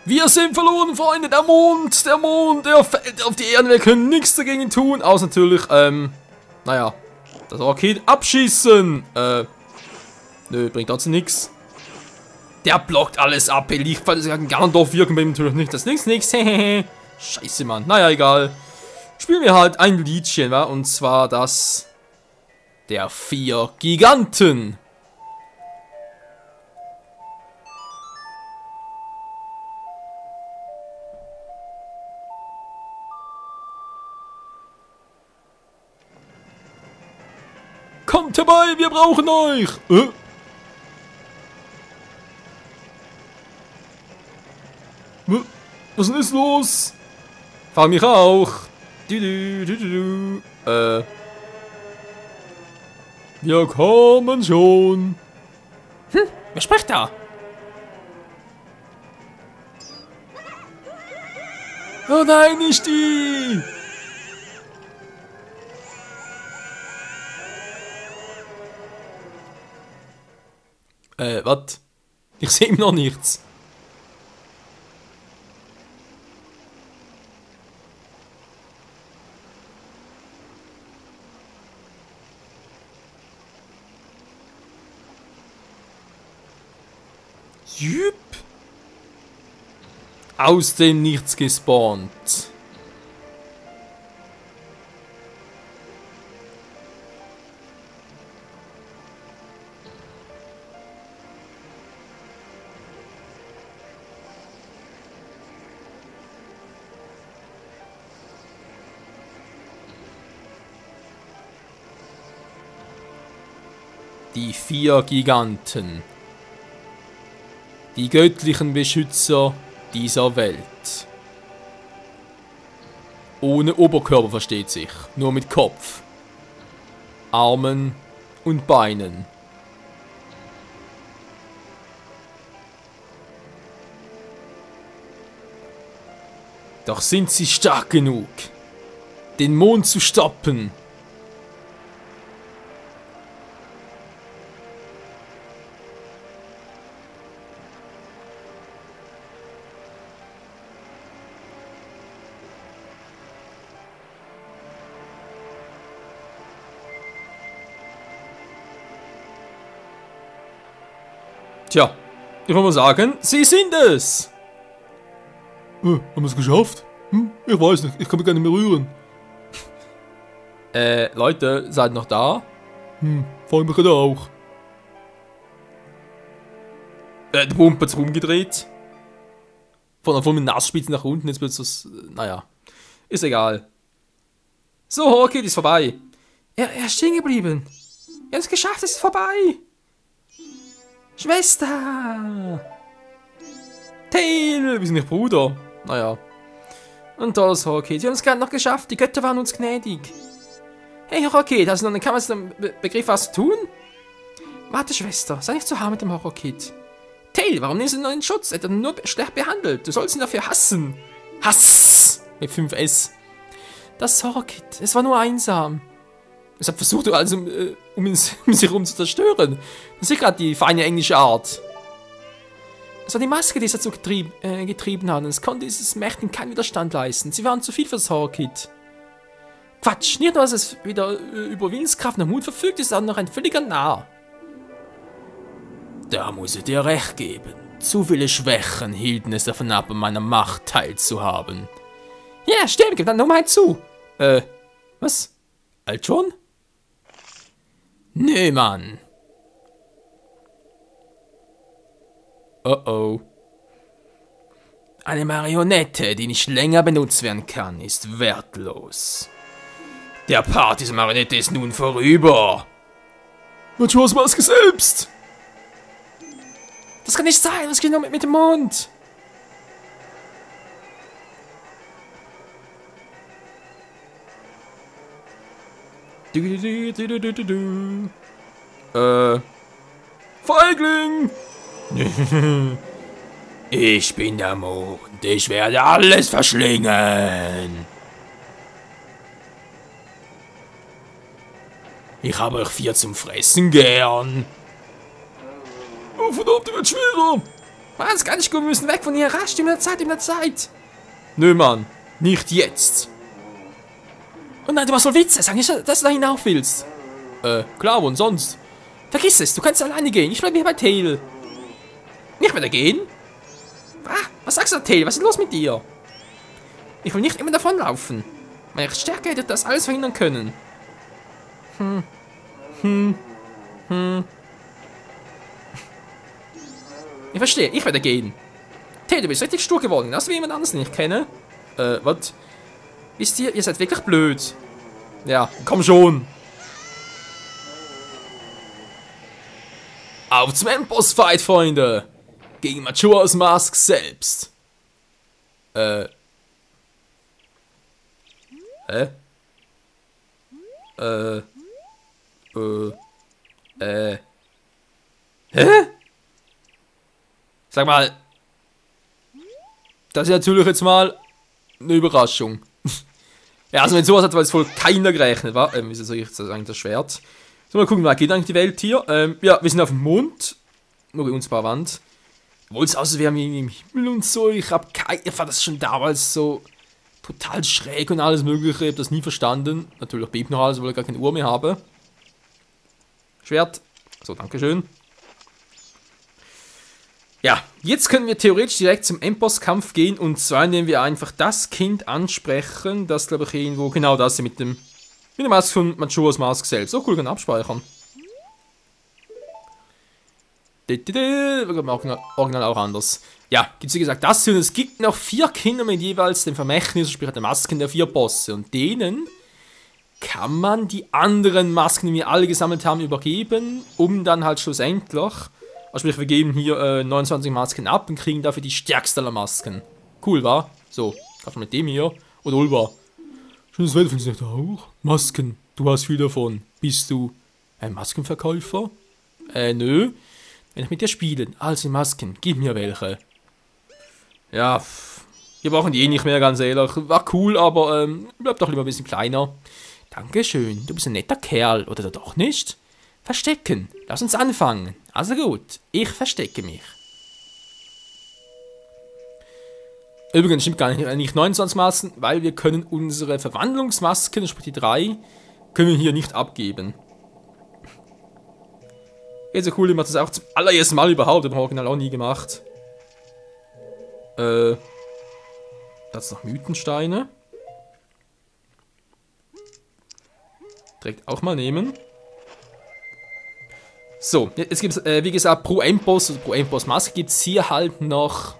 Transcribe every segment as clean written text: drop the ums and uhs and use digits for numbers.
Wir sind verloren, Freunde. Der Mond, der fällt auf die Erde. Wir können nichts dagegen tun. Außer natürlich, naja, das Orchid abschießen. Nö, bringt trotzdem nichts. Der blockt alles ab. Ey, Lichtfall ist ja ein Ganondorf wirken bei ihm natürlich nicht. Das ist nichts. Scheiße, Mann. Naja, egal. Spielen wir halt ein Liedchen, wa? Und zwar das der 4 Giganten. Kommt herbei, wir brauchen euch! Was ist los? Frag mich auch. Wir kommen schon. Wer spricht da? Oh nein, nicht die! Was? Ich sehe ihm noch nichts. Jüp. Aus dem Nichts gespawnt. Die 4 Giganten. Die göttlichen Beschützer dieser Welt. Ohne Oberkörper, versteht sich. Nur mit Kopf, Armen und Beinen. Doch sind sie stark genug, den Mond zu stoppen. Tja, ich würde mal sagen, sie sind es! Haben wir es geschafft? Ich weiß nicht, ich kann mich gar nicht mehr rühren. Leute, seid noch da? Vor allem gerade auch. Der Pumpe hat sich umgedreht. Von mit Nassspitze nach unten, jetzt wird es, naja, ist egal. So, okay, ist vorbei. Er ist stehen geblieben. Wir haben es geschafft, es ist vorbei. Schwester! Tail! Wir sind nicht Bruder. Naja. Und das Rocket. Wir haben es gerade noch geschafft. Die Götter waren uns gnädig. Hey, Rocket, hast du noch einen Kampf Begriff, was zu tun? Warte, Schwester. Sei nicht so hart mit dem Horror-Kid. Tail, warum nimmst du ihn noch in Schutz? Er hat ihn nur schlecht behandelt. Du sollst ihn dafür hassen. Hass! Mit 5S. Das Horror-Kid. Es war nur einsam. Es hat versucht, also, um sich herum zu zerstören. Das ist gerade die feine englische Art. Es war die Maske, die es dazu getrieben hat. Und es konnte dieses Mächten keinen Widerstand leisten. Sie waren zu viel für das Horror-Kid. Quatsch, nicht nur, dass es wieder über Willenskraft und Mut verfügt, ist auch noch ein völliger Narr. Da muss ich dir recht geben. Zu viele Schwächen hielten es davon ab, an meiner Macht teilzuhaben. Ja, stimmt, gib dann nur mal zu. Was? Alt schon? Nö, Mann. Oh oh. Eine Marionette, die nicht länger benutzt werden kann, ist wertlos. Der Part dieser Marionette ist nun vorüber. Majora's Maske selbst! Das kann nicht sein, was geht noch mit dem Mond? Feigling! Ich bin der Mond, ich werde alles verschlingen. Ich habe euch 4 zum Fressen gern. Oh verdammt, die wird schwerer! Mann, das kann nicht gut, wir müssen weg von hier. Rasch, in der Zeit. Nö, Mann. Nicht jetzt. Oh nein, du machst wohl Witze. Sag nicht, dass du da hinauf willst. Klar, und sonst? Vergiss es, du kannst alleine gehen. Ich bleibe hier bei Tail. Nicht wieder gehen? Ah, was sagst du, Tail? Was ist los mit dir? Ich will nicht immer davonlaufen. Meine Stärke hätte das alles verhindern können. Ich verstehe, ich werde gehen. Tail, du bist richtig stur geworden. Hast du jemand anderes, den ich kenne? Was? Wisst ihr seid wirklich blöd. Ja, komm schon. Auf zum Endboss-Fight, Freunde. Gegen Majora's Mask selbst. Hä? Hä? Sag mal. Das ist natürlich jetzt mal eine Überraschung. Ja, also mit sowas hat jetzt wohl keiner gerechnet, wa? Wieso soll ich jetzt eigentlich das Schwert? So, mal gucken, wie geht eigentlich die Welt hier? Ja, wir sind auf dem Mond. Nur bei uns ein paar Wand. Obwohl es aussieht, wir haben irgendwie im Himmel und so. Ich fand das schon damals so total schräg und alles mögliche. Ich habe das nie verstanden. Natürlich bebt noch alles, weil ich gar keine Uhr mehr habe. Schwert. So, dankeschön. Ja, jetzt können wir theoretisch direkt zum Endbosskampf gehen. Und zwar, indem wir einfach das Kind ansprechen. Das, glaube ich, irgendwo genau das hier mit dem Mask von Majora's Mask selbst. So cool, kann abspeichern. Original auch anders. Ja, gibt es wie gesagt das hier. Und es gibt noch 4 Kinder mit jeweils dem Vermächtnis, sprich der Masken der 4 Bosse. Und denen kann man die anderen Masken, die wir alle gesammelt haben, übergeben, um dann halt schlussendlich, also sprich wir geben hier 29 Masken ab und kriegen dafür die stärkste aller Masken. Cool, wa? So, kannst du mit dem hier. Oder Ulva. Schönes Wetter findest du auch? Masken, du hast viel davon. Bist du ein Maskenverkäufer? Nö. Wenn ich mit dir spielen, also Masken, gib mir welche. Ja, wir brauchen die eh nicht mehr, ganz ehrlich. War cool, aber bleib doch lieber ein bisschen kleiner. Dankeschön, du bist ein netter Kerl, oder doch nicht? Verstecken, lass uns anfangen. Also gut, ich verstecke mich. Übrigens stimmt gar nicht 29 Masken, weil wir können unsere Verwandlungsmasken, sprich die 3, können wir hier nicht abgeben. Geht so cool, ich mache das auch zum allerersten Mal überhaupt, im Original auch nie gemacht. Das ist noch Mythensteine. Direkt auch mal nehmen. So, jetzt gibt es, wie gesagt, pro Endboss, also pro Endboss-Maske gibt es hier halt noch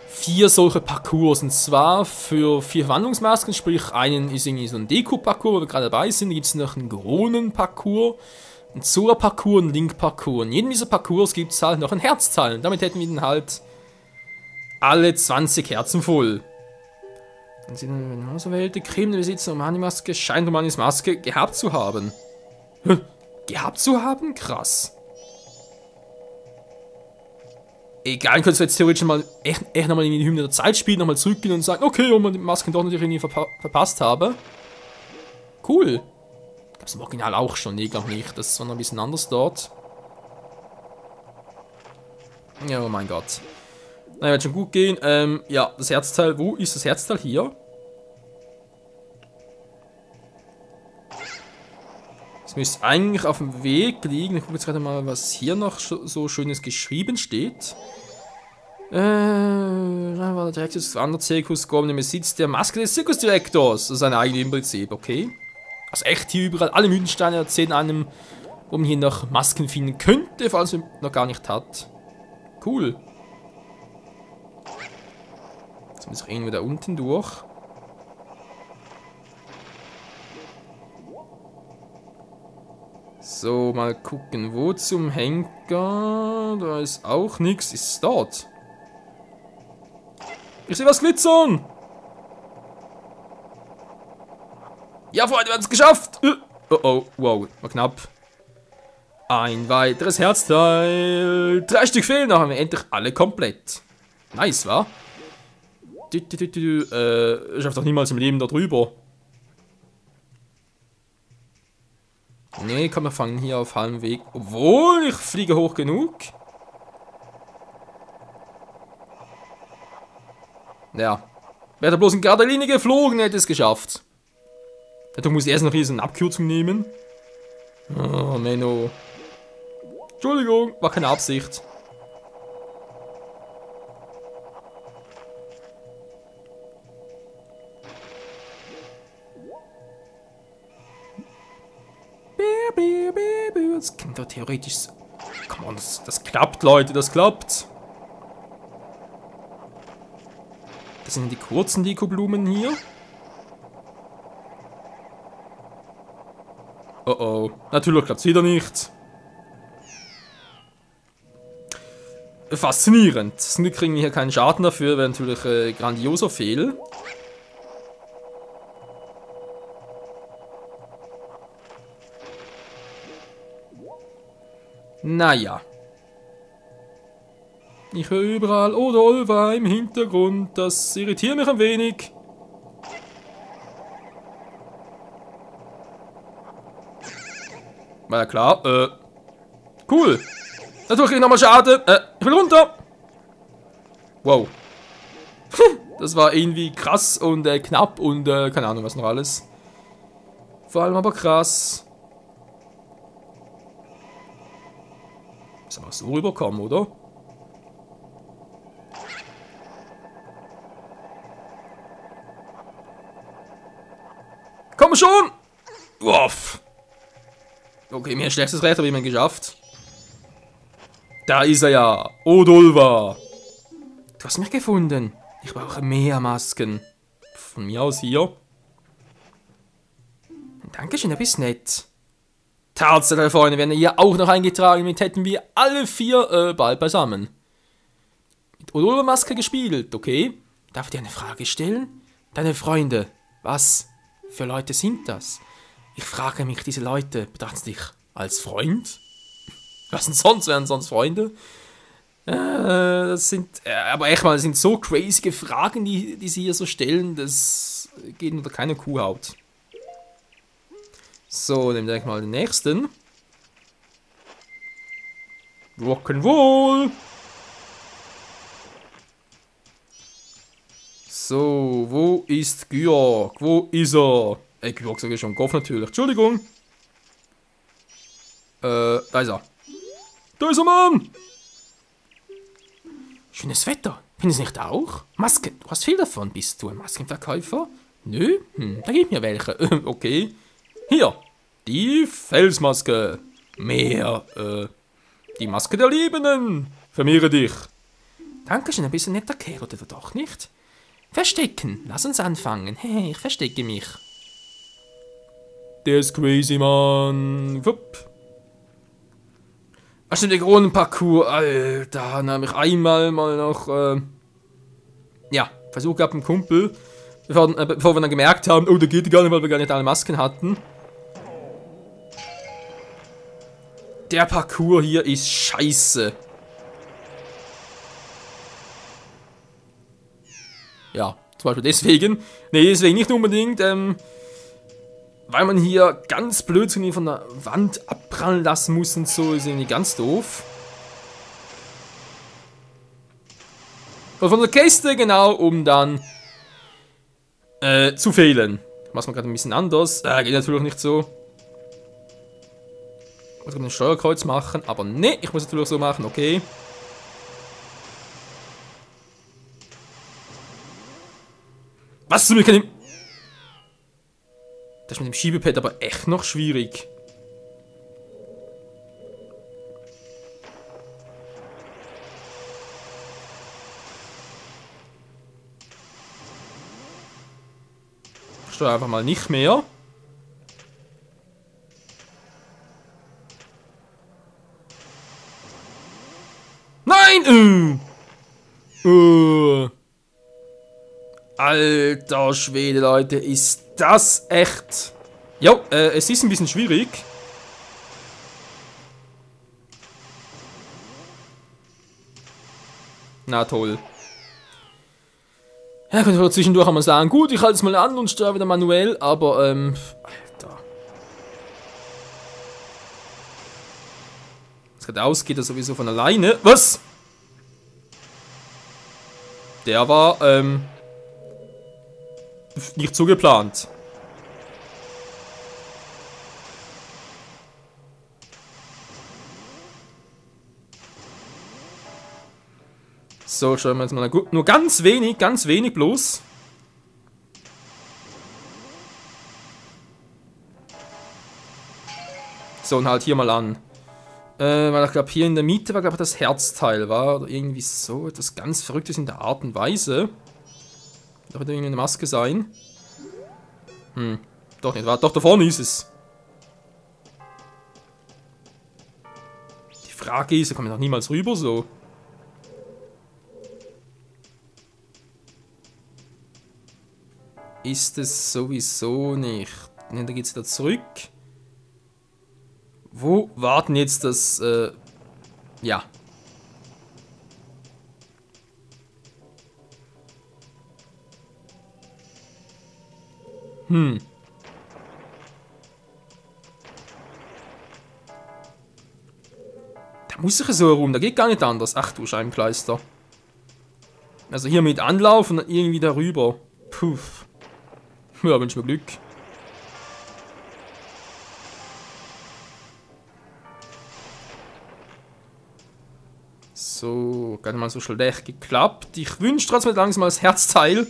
4 solche Parcours. Und zwar für 4 Verwandlungsmasken, sprich einen ist irgendwie so ein Deko-Parcours, wo wir gerade dabei sind. Da gibt es noch einen Gronen-Parcours, einen Zora-Parcours und einen Link-Parcours. In jedem dieser Parcours gibt es halt noch ein Herzteil. Und damit hätten wir dann halt alle 20 Herzen voll. Dann sieht man, wenn man so wählte, Krimenbesitzer Romani-Maske scheint Romanis Maske gehabt zu haben. Gehabt zu haben? Krass. Egal, könntest du jetzt theoretisch mal echt nochmal in die Hymne der Zeit spielen, nochmal zurückgehen und sagen, okay, ob man die Masken doch natürlich irgendwie verpasst habe. Cool. Gab es im Original auch schon, nee, glaube nicht. Das war noch ein bisschen anders dort. Ja, oh mein Gott. Na, wird schon gut gehen. Ja, das Herzteil. Wo ist das Herzteil? Hier. Es müsste eigentlich auf dem Weg liegen. Ich gucke jetzt gerade mal, was hier noch so Schönes geschrieben steht. Da war der Direktor des Wanderzirkus gekommen im Besitz der Maske des Zirkusdirektors. Das ist ein eigenes im Prinzip, okay. Also echt hier überall, alle Mythensteine erzählen einem, wo man hier noch Masken finden könnte, falls man noch gar nicht hat. Cool. Jetzt muss ich irgendwo da unten durch. So, mal gucken, wo zum Henker. Da ist auch nichts. Ist es dort? Ich sehe was glitzern! Ja, Freunde, wir haben es geschafft! Oh oh, wow, war knapp. Ein weiteres Herzteil. 3 Stück fehlen noch, haben wir endlich alle komplett. Nice, wa? Ich schaff doch niemals im Leben da drüber. Nee, komm, wir fangen hier auf halbem Weg. Obwohl, ich fliege hoch genug. Ja. Wäre da bloß in gerader Linie geflogen, hätte es geschafft. Du musst erst noch hier so eine Abkürzung nehmen. Oh, Menno. Entschuldigung, war keine Absicht. Das klingt doch theoretisch so. Come on, das klappt, Leute, das klappt. Das sind die kurzen Deko-Blumen hier. Oh oh, natürlich klappt es wieder nicht. Faszinierend. Zum Glück kriegen wir hier keinen Schaden dafür, wäre natürlich grandioser Fehl. Naja. Ich höre überall Odolva im Hintergrund, das irritiert mich ein wenig. War ja klar, cool. Natürlich krieg ich nochmal Schaden. Ich will runter. Wow. Das war irgendwie krass und knapp und keine Ahnung was noch alles. Vor allem aber krass. Ist aber so rüberkommen, oder? Komm schon! Uff. Okay, mir ein schlechtes Recht habe ich mir geschafft. Da ist er ja. Odolva. Du hast mich gefunden. Ich brauche mehr Masken. Von mir aus hier. Dankeschön, du bist nett. Tatsache, Freunde, wenn ihr hier auch noch eingetragen mit, hätten wir alle 4 bald beisammen. Mit Odolva-Maske gespielt, okay? Darf ich dir eine Frage stellen? Deine Freunde, was für Leute sind das? Ich frage mich, diese Leute, betrachten sie dich als Freund? Was denn sonst, wären sonst Freunde? Das sind, aber echt mal, das sind so crazy Fragen, die sie hier so stellen, das geht unter keine Kuhhaut. So, nehmen wir mal den nächsten. Rock'n'Roll! So, wo ist Georg? Wo ist er? Georg sage ich schon, Goff natürlich. Entschuldigung. Da ist er. Da ist er, Mann! Schönes Wetter. Findest du nicht auch? Maske, du hast viel davon. Bist du ein Maskenverkäufer? Nö? Da gib mir welche. Okay. Hier. Die Felsmaske. Mehr, die Maske der Liebenden. Vermehre dich. Dankeschön, ein bisschen netter Kerl, oder doch nicht? Verstecken. Lass uns anfangen. Hey, ich verstecke mich. Der ist crazy, Mann. Wupp. Ach, der Kronenparcours. Alter, da habe ich einmal mal noch, ja, Versuch gehabt mit dem Kumpel. Bevor wir dann gemerkt haben, oh, da geht gar nicht, weil wir gar nicht alle Masken hatten. Der Parcours hier ist scheiße. Ja, zum Beispiel deswegen. Nee, deswegen nicht unbedingt, weil man hier ganz blödsinnig von der Wand abprallen lassen muss und so, ist irgendwie ganz doof. Und von der Kiste, genau, um dann zu fehlen. Macht man gerade ein bisschen anders. Geht natürlich nicht so. Ich muss ein Steuerkreuz machen, aber ne, ich muss natürlich so machen, okay. Was zu mir kann ich... Das ist mit dem Schiebepad aber echt noch schwierig. Ich steuere einfach mal nicht mehr. Nein! Alter Schwede, Leute, ist das echt... Jo, es ist ein bisschen schwierig. Na toll. Ja, könnte man zwischendurch einmal sagen, gut, ich halte es mal an und steuere wieder manuell, aber, Alter. Das geradeaus geht er sowieso von alleine. Was? Der war, nicht so geplant. So, schauen wir jetzt mal. Gut, nur ganz wenig bloß. So, und halt hier mal an. Weil ich glaube, hier in der Mitte war, glaube ich, das Herzteil, war. Oder irgendwie so etwas ganz Verrücktes in der Art und Weise. Doch wird irgendwie eine Maske sein. Doch nicht, doch da vorne ist es. Die Frage ist, da kommen wir noch niemals rüber, so. Ist es sowieso nicht. Ne, da geht's wieder zurück. Wo warten jetzt das, ja. Da muss ich so herum, da geht gar nicht anders. Ach du Scheibenkleister. Also hier mit Anlauf und dann irgendwie darüber. Puh. Ja, wünsch mir Glück. So, gar nicht mal so schlecht geklappt. Ich wünsche trotzdem langsam mal das Herzteil.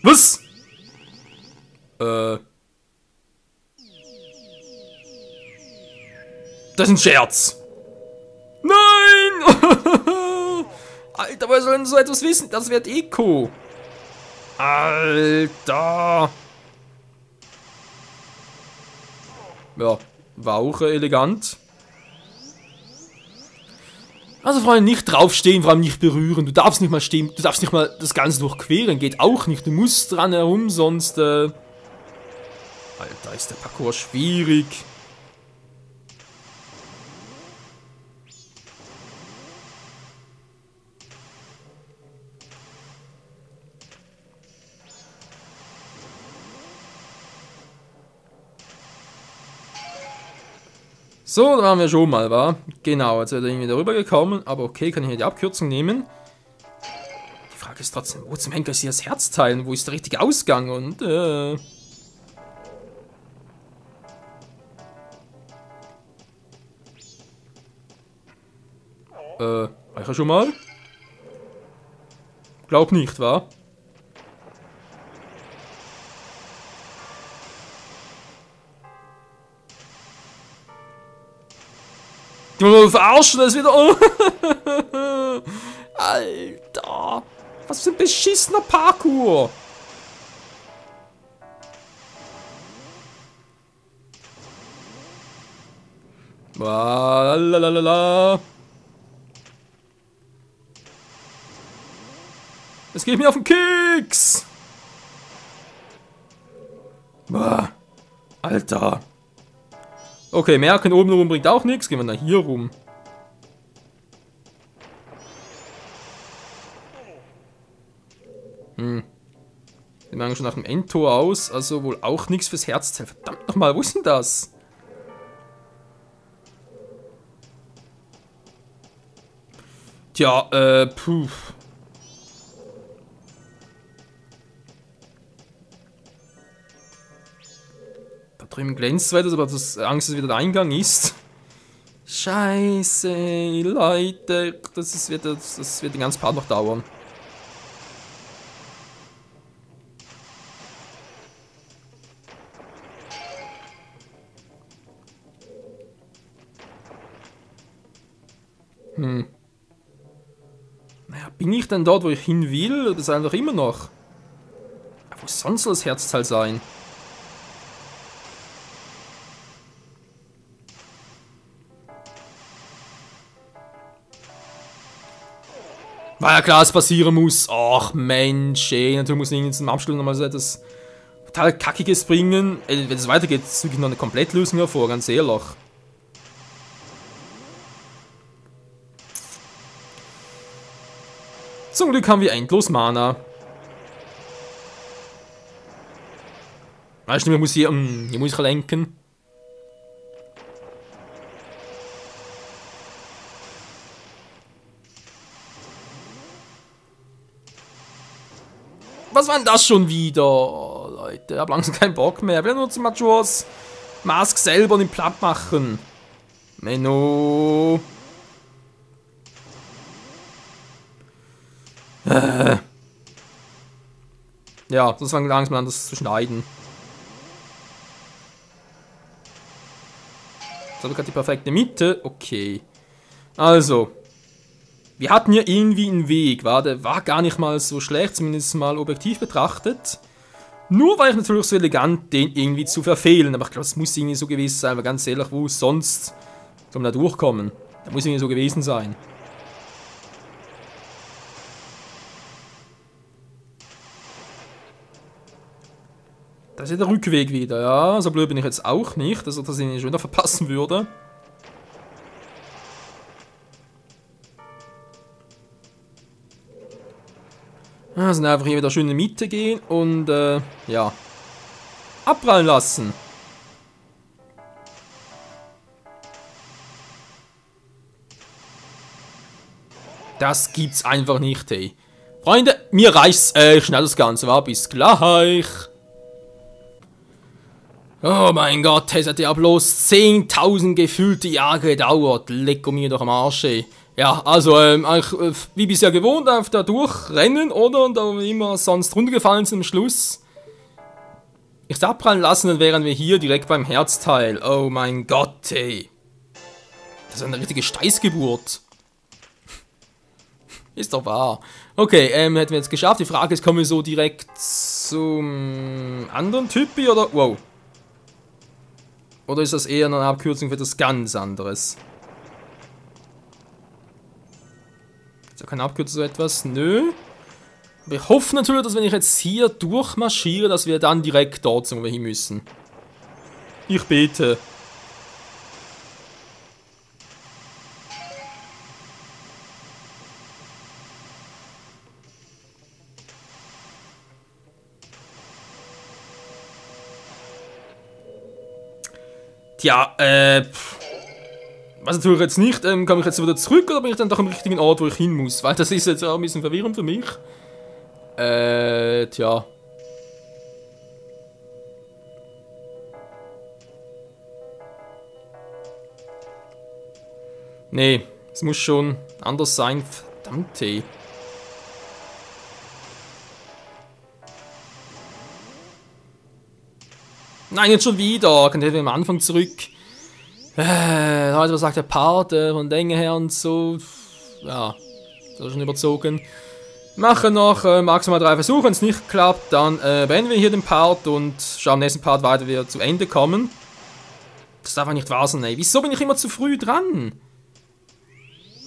Was? Das ist ein Scherz. Nein! Alter, woher soll denn so etwas wissen? Das wird Eco. Alter. Ja, war auch elegant. Also Freunde, nicht draufstehen, vor allem nicht berühren. Du darfst nicht mal stehen, du darfst nicht mal das Ganze durchqueren. Geht auch nicht. Du musst dran herum, sonst... Alter, ist der Parcours schwierig. So, da waren wir schon mal, wa? Genau, jetzt wird er irgendwie darüber gekommen, aber okay, kann ich hier die Abkürzung nehmen. Die Frage ist trotzdem, wo zum Henker ist hier das Herzteil und wo ist der richtige Ausgang und, war ich ja schon mal? Glaub nicht, wa? Die wollen verarschen, das ist wieder. Alter. Was für ein beschissener Parkour. Lalalala. Es geht mir auf den Keks. Alter. Okay, merken, oben rum bringt auch nichts. Gehen wir da hier rum. Wir machen schon nach dem Endtor aus. Also wohl auch nichts fürs Herzteil. Verdammt nochmal, wo ist denn das? Tja, puh. Da drüben glänzt weiter, aber das Angst, dass wieder der Eingang ist. Scheiße, Leute. Das wird den ganzen Part noch dauern. Naja, bin ich denn dort, wo ich hin will? Oder ist einfach immer noch? Wo sonst soll das Herzteil sein? War ja klar, dass es passieren muss. Ach Mensch, ey. Natürlich muss ich zum Abschluss nochmal so etwas total Kackiges bringen. Wenn es weitergeht, suche ich noch eine Komplettlösung hervor, ganz ehrlich. Zum Glück haben wir endlos Mana. Stimmt, hier muss ich lenken. Was war denn das schon wieder? Leute. Ich hab langsam keinen Bock mehr. Ich will nur zum Majora's Mask selber nicht platt machen. Menno. Ja, das fangen langsam an, das zu schneiden. Jetzt habe ich gerade die perfekte Mitte. Okay. Also. Wir hatten ja irgendwie einen Weg, der war gar nicht mal so schlecht, zumindest mal objektiv betrachtet. Nur war ich natürlich so elegant, den irgendwie zu verfehlen. Aber ich glaube, es muss irgendwie so gewesen sein, weil ganz ehrlich, wo sonst soll man da durchkommen? Da muss irgendwie so gewesen sein. Das ist ja der Rückweg wieder, ja. So blöd bin ich jetzt auch nicht, dass ich das irgendwie schon wieder verpassen würde. Also einfach hier wieder schön in die Mitte gehen und, ja. Abprallen lassen. Das gibt's einfach nicht, hey. Freunde, mir reicht's, schnell das Ganze war. Bis gleich. Oh mein Gott, es hat ja bloß 10.000 gefühlte Jahre gedauert. Lecko mir doch am Arsch, ey. Ja, also, wie bisher gewohnt, auf da durchrennen, oder? Und da immer sonst runtergefallen sind am Schluss. Ich abprallen lassen, dann wären wir hier direkt beim Herzteil. Oh mein Gott, ey. Das ist eine richtige Steißgeburt. Ist doch wahr. Okay, hätten wir jetzt geschafft. Die Frage ist, kommen wir so direkt zum anderen Typi, oder? Wow. Oder ist das eher eine Abkürzung für etwas ganz anderes? Ist ja keine Abkürzung so etwas? Nö. Aber ich hoffe natürlich, dass wenn ich jetzt hier durchmarschiere, dass wir dann direkt dort sind, wo wir hin müssen. Ich bete. Tja, was natürlich jetzt nicht, komme ich jetzt wieder zurück oder bin ich dann doch am richtigen Ort, wo ich hin muss? Weil das ist jetzt auch ein bisschen verwirrend für mich. Tja. Nee, es muss schon anders sein, verdammt, ey. Nein, jetzt schon wieder. Könnt ihr am Anfang zurück. Leute, was sagt der Part von Länge her und so. Ja, das ist schon überzogen. Machen noch maximal 3 Versuche. Wenn es nicht klappt, dann beenden wir hier den Part und schauen im nächsten Part weiter, wie wir zu Ende kommen. Das darf nicht wahr sein, ey. Wieso bin ich immer zu früh dran?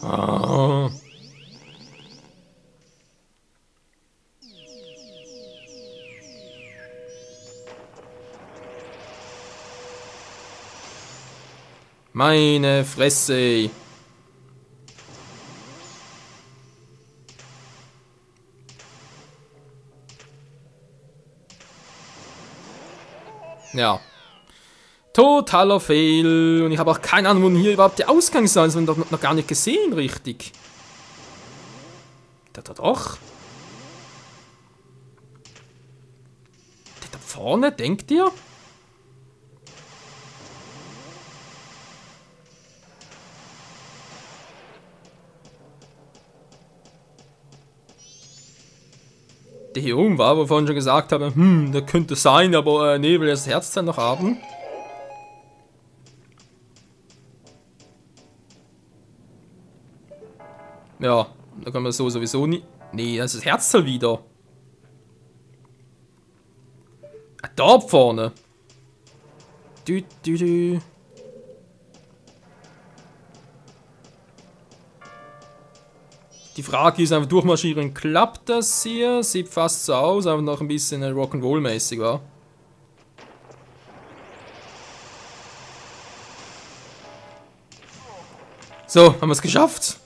Oh. Meine Fresse. Ja. Totaler Fail. Und ich habe auch keine Ahnung, wo hier überhaupt der Ausgang ist. Das haben wir doch noch gar nicht gesehen, richtig. Da doch. Da vorne, denkt ihr? Der hier oben war, wo ich vorhin schon gesagt habe, der könnte sein, aber nee, will das Herz dann noch haben. Ja, da kann man so sowieso nicht. Nee, das ist das Herzteil wieder. Ah, da vorne. Dü. Die Frage ist einfach durchmarschieren. Klappt das hier? Sieht fast so aus, aber noch ein bisschen Rock'n'Roll-mäßig, wa? So, haben wir es geschafft?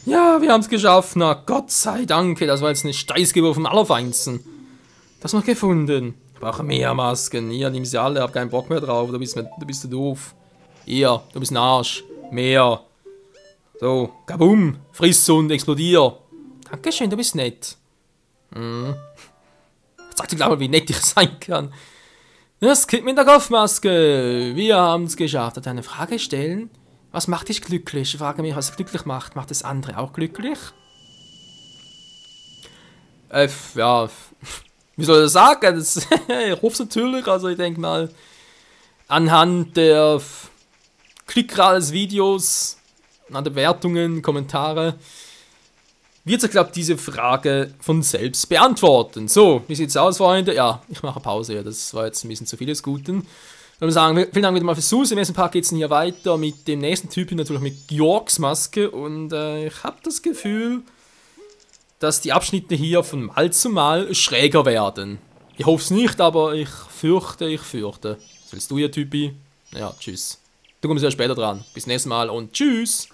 Ja, wir haben es geschafft. Na, Gott sei Dank. Das war jetzt eine Steißgeburt vom Allerfeinsten. Das noch gefunden. Ich brauche mehr Masken. Hier, nimm sie alle. Hab keinen Bock mehr drauf. Du bist du doof. Hier, du bist ein Arsch. Mehr. So, kabum. Friss und explodier. Dankeschön, du bist nett. Sagt ihr, glaube ich, wie nett ich sein kann. Das Kind mit der Kopfmaske. Wir haben es geschafft. Hat eine Frage stellen? Was macht dich glücklich? Ich frage mich, was glücklich macht. Macht das andere auch glücklich? Ja, wie soll ich das sagen? Das ruft natürlich, also ich denke mal, anhand der Klickrate des Videos, an den Wertungen, Kommentare, wird sich, glaube ich, diese Frage von selbst beantworten. So, wie sieht's aus, Freunde? Ja, ich mache Pause. Ja, das war jetzt ein bisschen zu viel des Guten. Ich würde sagen, vielen Dank wieder mal fürs Zusehen. Im nächsten Part geht es hier weiter mit dem nächsten Typen, natürlich mit Georgs Maske. Und ich habe das Gefühl, dass die Abschnitte hier von Mal zu Mal schräger werden. Ich hoffe es nicht, aber ich fürchte. Was willst du hier, Typi? Ja, tschüss. Du kommst ja später dran. Bis nächstes Mal und tschüss.